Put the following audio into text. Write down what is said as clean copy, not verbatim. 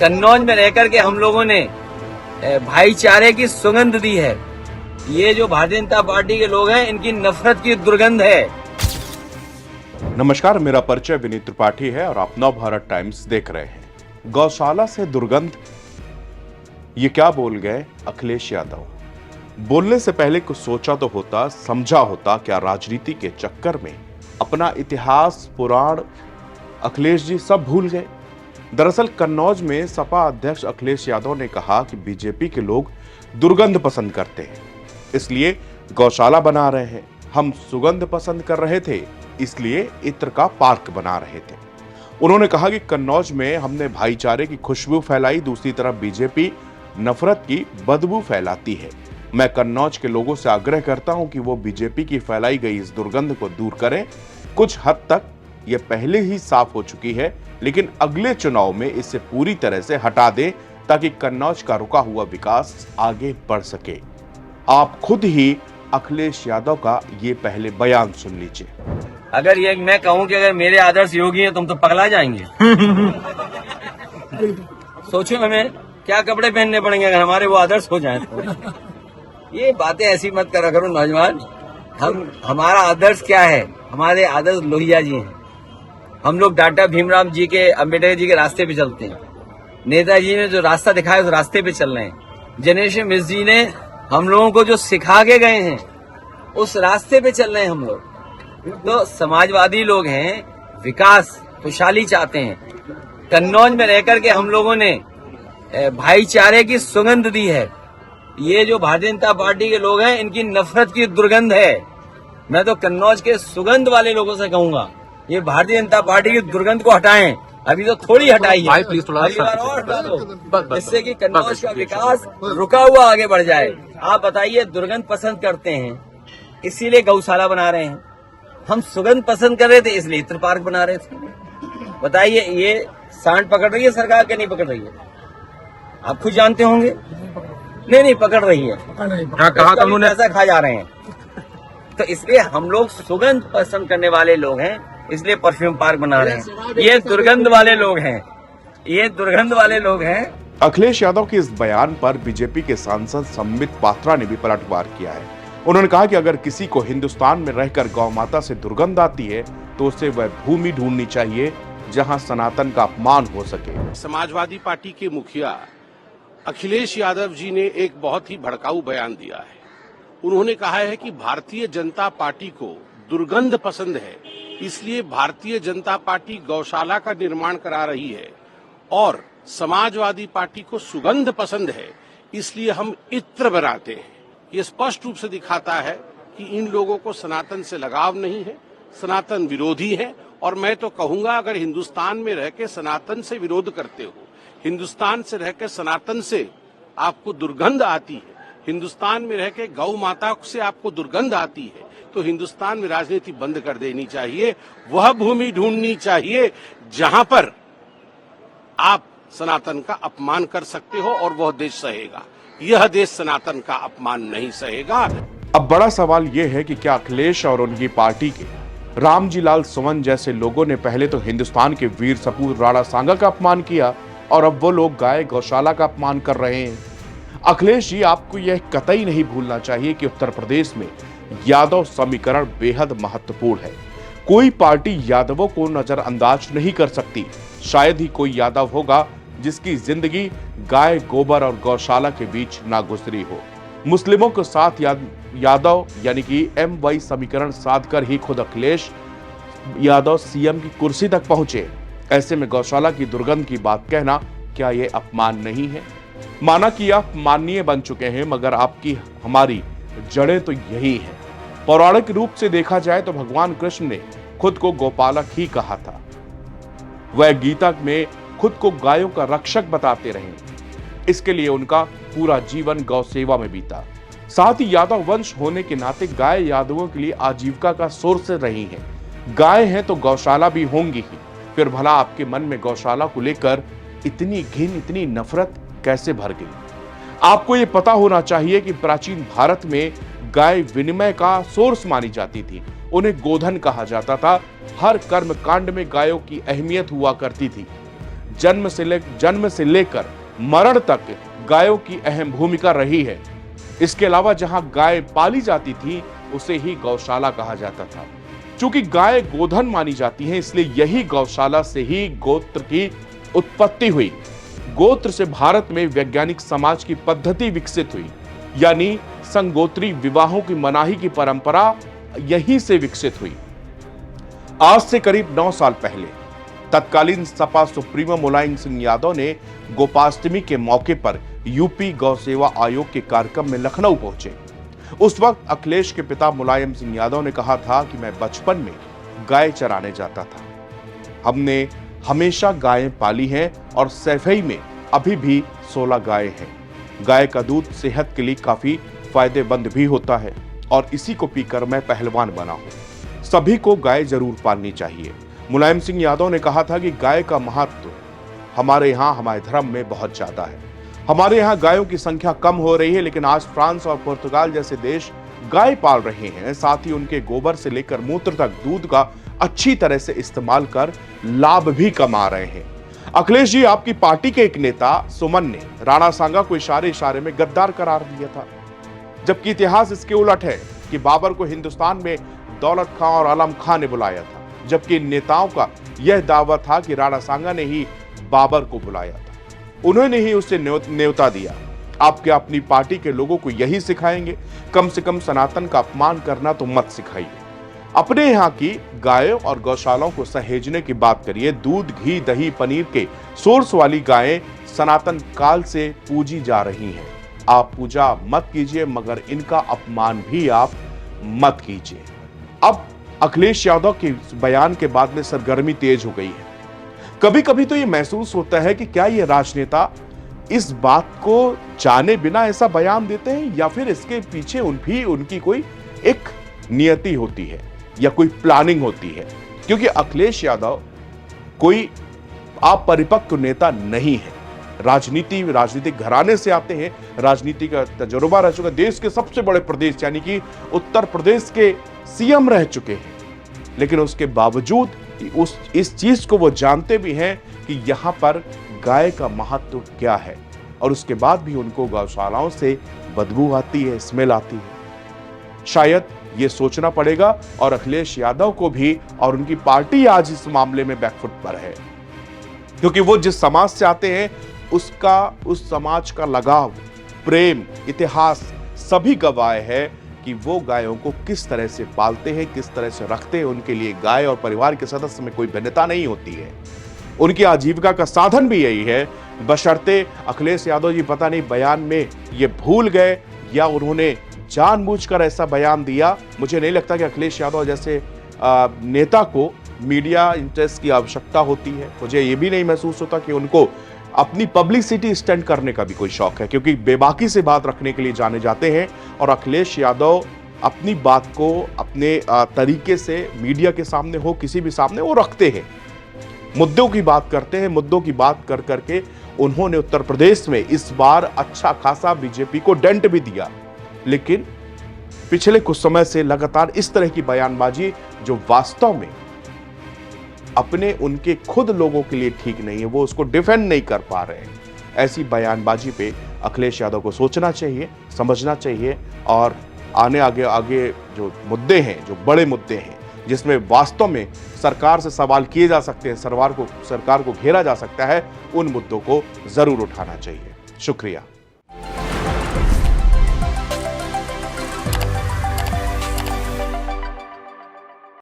कन्नौज में रहकर के हम लोगों ने भाईचारे की सुगंध दी है। ये जो भारतीय जनता पार्टी के लोग हैं, इनकी नफरत की दुर्गंध है। नमस्कार, मेरा परिचय विनीत त्रिपाठी है और आप नव भारत टाइम्स देख रहे हैं। गौशाला से दुर्गंध, ये क्या बोल गए अखिलेश यादव। बोलने से पहले कुछ सोचा तो होता, समझा होता। क्या राजनीति के चक्कर में अपना इतिहास, पुराण अखिलेश जी सब भूल गए। दरअसल कन्नौज में सपा अध्यक्ष अखिलेश यादव ने कहा कि बीजेपी के लोग दुर्गंध पसंद करते हैं, इसलिए गौशाला बना रहे हैं। हम सुगंध पसंद कर रहे थे, इसलिए इत्र का पार्क बना रहे थे। उन्होंने कहा कि कन्नौज में हमने भाईचारे की खुशबू फैलाई, दूसरी तरफ बीजेपी नफरत की बदबू फैलाती है। मैं कन्नौज के लोगों से आग्रह करता हूं कि वो बीजेपी की फैलाई गई इस दुर्गंध को दूर करें। कुछ हद तक ये पहले ही साफ हो चुकी है, लेकिन अगले चुनाव में इसे पूरी तरह से हटा दें ताकि कन्नौज का रुका हुआ विकास आगे बढ़ सके। आप खुद ही अखिलेश यादव का ये पहले बयान सुन लीजिए। अगर ये मैं कहूं कि अगर मेरे आदर्श योगी हैं, तुम तो पगला जाएंगे। सोचो हमें क्या कपड़े पहनने पड़ेंगे अगर हमारे वो आदर्श हो जाएं तो। ये बातें ऐसी मत करा करो नौजवान। हमारा आदर्श क्या है? हमारे आदर्श लोहिया जी हैं। हम लोग डॉक्टर भीमराव जी के, अम्बेडकर जी के रास्ते पे चलते हैं। नेताजी ने जो रास्ता दिखाया उस रास्ते पे चल रहे हैं। जनेश्वर मिश्र जी ने हम लोगों को जो सिखा के गए हैं उस रास्ते पे चल रहे हैं हम लोग। तो समाजवादी लोग हैं, विकास, खुशहाली चाहते हैं। कन्नौज में रहकर के हम लोगों ने भाईचारे की सुगंध दी है। ये जो भारतीय जनता पार्टी के लोग हैं, इनकी नफरत की दुर्गंध है। मैं तो कन्नौज के सुगंध वाले लोगों से कहूंगा, ये भारतीय जनता पार्टी की दुर्गंध को हटाएं। अभी तो थोड़ी हटाई है, अगली बार और हटा दो, इससे कि कन्नौज का विकास रुका हुआ आगे बढ़ जाए। आप बताइए, दुर्गंध पसंद करते हैं इसीलिए गौशाला बना रहे हैं। हम सुगंध पसंद कर रहे थे इसलिए इत्र पार्क बना रहे थे। बताइए, ये सांड पकड़ रही है सरकार के नहीं पकड़ रही है? आप खुद जानते होंगे। नहीं पकड़ रही है। कहा कानून ऐसा खा जा रहे हैं। तो इसलिए हम लोग सुगंध पसंद करने वाले लोग हैं, इसलिए परफ्यूम पार्क बना रहे हैं। ये दुर्गंध वाले लोग हैं, ये दुर्गंध वाले लोग हैं। अखिलेश यादव के इस बयान पर बीजेपी के सांसद संबित पात्रा ने भी पलटवार किया है। उन्होंने कहा कि अगर किसी को हिंदुस्तान में रहकर गौ माता से दुर्गंध आती है तो उसे वह भूमि ढूंढनी चाहिए जहां सनातन का अपमान हो सके। समाजवादी पार्टी के मुखिया अखिलेश यादव जी ने एक बहुत ही भड़काऊ बयान दिया है। उन्होंने कहा है कि भारतीय जनता पार्टी को दुर्गंध पसंद है, इसलिए भारतीय जनता पार्टी गौशाला का निर्माण करा रही है, और समाजवादी पार्टी को सुगंध पसंद है, इसलिए हम इत्र बनाते हैं। ये स्पष्ट रूप से दिखाता है कि इन लोगों को सनातन से लगाव नहीं है, सनातन विरोधी है। और मैं तो कहूंगा, अगर हिंदुस्तान में रह के सनातन से विरोध करते हो, हिंदुस्तान से रह के सनातन से आपको दुर्गंध आती है, हिंदुस्तान में रह के गौ माता से आपको दुर्गंध आती है, तो हिंदुस्तान में राजनीति बंद कर देनी चाहिए। वह भूमि ढूंढनी चाहिए जहां पर आप सनातन का अपमान कर सकते हो और वह देश सहेगा। यह देश सनातन का अपमान नहीं सहेगा। अब बड़ा सवाल यह है कि क्या अखिलेश और उनकी पार्टी के रामजी लाल सुमन जैसे लोगों ने पहले तो हिंदुस्तान के वीर सपूत राणा सांगा का अपमान किया और अब वो लोग गाय गौशाला का अपमान कर रहे हैं। अखिलेश जी, आपको यह कतई नहीं भूलना चाहिए कि उत्तर प्रदेश में यादव समीकरण बेहद महत्वपूर्ण है। कोई पार्टी यादवों को नजरअंदाज नहीं कर सकती। शायद ही कोई यादव होगा जिसकी जिंदगी गाय, गोबर और गौशाला के बीच ना गुजरी हो। मुस्लिमों के साथ यादव यानी कि MY समीकरण साधकर ही खुद अखिलेश यादव सीएम की कुर्सी तक पहुंचे। ऐसे में गौशाला की दुर्गंध की बात कहना क्या यह अपमान नहीं है? माना कि आप माननीय बन चुके हैं, मगर आपकी हमारी जड़ें तो यही है। पौराणिक रूप से देखा जाए तो भगवान कृष्ण ने खुद को गोपालक ही कहा था। वह गीता में खुद को गायों का रक्षक बताते रहे, इसके लिए उनका पूरा जीवन गौ सेवा में बीता। साथ ही यादव वंश होने के नाते गाय यादवों के लिए आजीविका का सोर्स रही है। गाय हैं तो गौशाला भी होंगी ही। फिर भला आपके मन में गौशाला को लेकर इतनी घिन, इतनी नफरत कैसे भर गई? आपको यह पता होना चाहिए कि प्राचीन भारत में गाय विनिमय का सोर्स मानी जाती थी। उन्हें गोधन कहा जाता था। हर कर्म कांड में गायों की अहमियत हुआ करती थी। जन्म से लेकर मरण तक गायों की अहम भूमिका रही है। इसके अलावा जहां गाय पाली जाती थी उसे ही गौशाला कहा जाता था। चूंकि गाय गोधन मानी जाती है, इसलिए यही गौशाला से ही गोत्र की उत्पत्ति हुई। गोत्र से भारत में वैज्ञानिक समाज की पद्धति विकसित हुई, यानी संगोत्री विवाहों की मनाही की परंपरा यहीं से विकसित हुई। आज से करीब 9 साल पहले तत्कालीन सपा सुप्रीमो मुलायम सिंह यादव ने गोपाष्टमी के मौके पर यूपी गौ सेवा आयोग के कार्यक्रम में लखनऊ पहुंचे। उस वक्त अखिलेश के पिता मुलायम सिंह यादव ने कहा था कि मैं बचपन में गाय चराने जाता था। हमने हमेशा गायें पाली हैं और सैफई में अभी भी 16 गाय हैं। गाय का दूध सेहत के लिए काफी फायदेमंद भी होता है और इसी को पीकर मैं पहलवान बना हूं। सभी को गाय जरूर पालनी चाहिए। मुलायम सिंह यादव ने कहा था कि गाय का महत्व हमारे धर्म में बहुत ज्यादा है। हमारे यहाँ गायों की संख्या कम हो रही है, लेकिन आज फ्रांस और पुर्तगाल जैसे देश गाय पाल रहे हैं। साथ ही उनके गोबर से लेकर मूत्र तक दूध का अच्छी तरह से इस्तेमाल कर लाभ भी कमा रहे हैं। अखिलेश जी, आपकी पार्टी के एक नेता सुमन ने राणा सांगा को इशारे में गद्दार करार दिया था, जबकि इतिहास इसके उलट है कि बाबर को हिंदुस्तान में दौलत खां और आलम खां ने बुलाया था, जबकि इन नेताओं का यह दावा था कि राणा सांगा ने ही बाबर को बुलाया था, उन्होंने ही उसे न्योता दिया। आप क्या अपनी पार्टी के लोगों को यही सिखाएंगे? कम से कम सनातन का अपमान करना तो मत सिखाइए। अपने यहाँ की गायों और गौशालाओं को सहेजने की बात करिए। दूध, घी, दही, पनीर के सोर्स वाली गायें सनातन काल से पूजी जा रही हैं। आप पूजा मत कीजिए, मगर इनका अपमान भी आप मत कीजिए। अब अखिलेश यादव के बयान के बाद में सरगर्मी तेज हो गई है। कभी कभी तो ये महसूस होता है कि क्या ये राजनेता इस बात को जाने बिना ऐसा बयान देते हैं, या फिर इसके पीछे उनकी कोई एक नियति होती है या कोई प्लानिंग होती है। क्योंकि अखिलेश यादव कोई अपरिपक्व नेता नहीं है। राजनीतिक घराने से आते हैं, राजनीति का तजुर्बा रह चुका, देश के सबसे बड़े प्रदेश यानी कि उत्तर प्रदेश के सीएम रह चुके हैं, लेकिन उसके बावजूद इस चीज को वो जानते भी हैं कि यहां पर गाय का महत्व क्या है, और उसके बाद भी उनको गौशालाओं से बदबू आती है, स्मेल आती है। शायद ये सोचना पड़ेगा, और अखिलेश यादव को भी, और उनकी पार्टी आज इस मामले में बैकफुट पर है, क्योंकि वो जिस समाज से आते हैं उस समाज का लगाव, प्रेम, इतिहास सभी गवाह है कि वो गायों को किस तरह से पालते हैं, किस तरह से रखते हैं। उनके लिए गाय और परिवार के सदस्य में कोई भिन्नता नहीं होती है। उनकी आजीविका का साधन भी यही है, बशर्ते अखिलेश यादव जी पता नहीं बयान में ये भूल गए या उन्होंने जानबूझकर ऐसा बयान दिया। मुझे नहीं लगता कि अखिलेश यादव जैसे नेता को मीडिया इंटरेस्ट की आवश्यकता होती है। मुझे ये भी नहीं महसूस होता कि उनको अपनी पब्लिसिटी स्टंट करने का भी कोई शौक है, क्योंकि बेबाकी से बात रखने के लिए जाने जाते हैं। और अखिलेश यादव अपनी बात को अपने तरीके से मीडिया के सामने हो, किसी भी सामने, वो रखते हैं, मुद्दों की बात करते हैं। मुद्दों की बात कर करके उन्होंने उत्तर प्रदेश में इस बार अच्छा खासा बीजेपी को डेंट भी दिया, लेकिन पिछले कुछ समय से लगातार इस तरह की बयानबाजी जो वास्तव में अपने उनके खुद लोगों के लिए ठीक नहीं है, वो उसको डिफेंड नहीं कर पा रहे हैं। ऐसी बयानबाजी पे अखिलेश यादव को सोचना चाहिए, समझना चाहिए, और आगे जो मुद्दे हैं, जो बड़े मुद्दे हैं, जिसमें वास्तव में सरकार से सवाल किए जा सकते हैं, सरकार को घेरा जा सकता है, उन मुद्दों को जरूर उठाना चाहिए। शुक्रिया।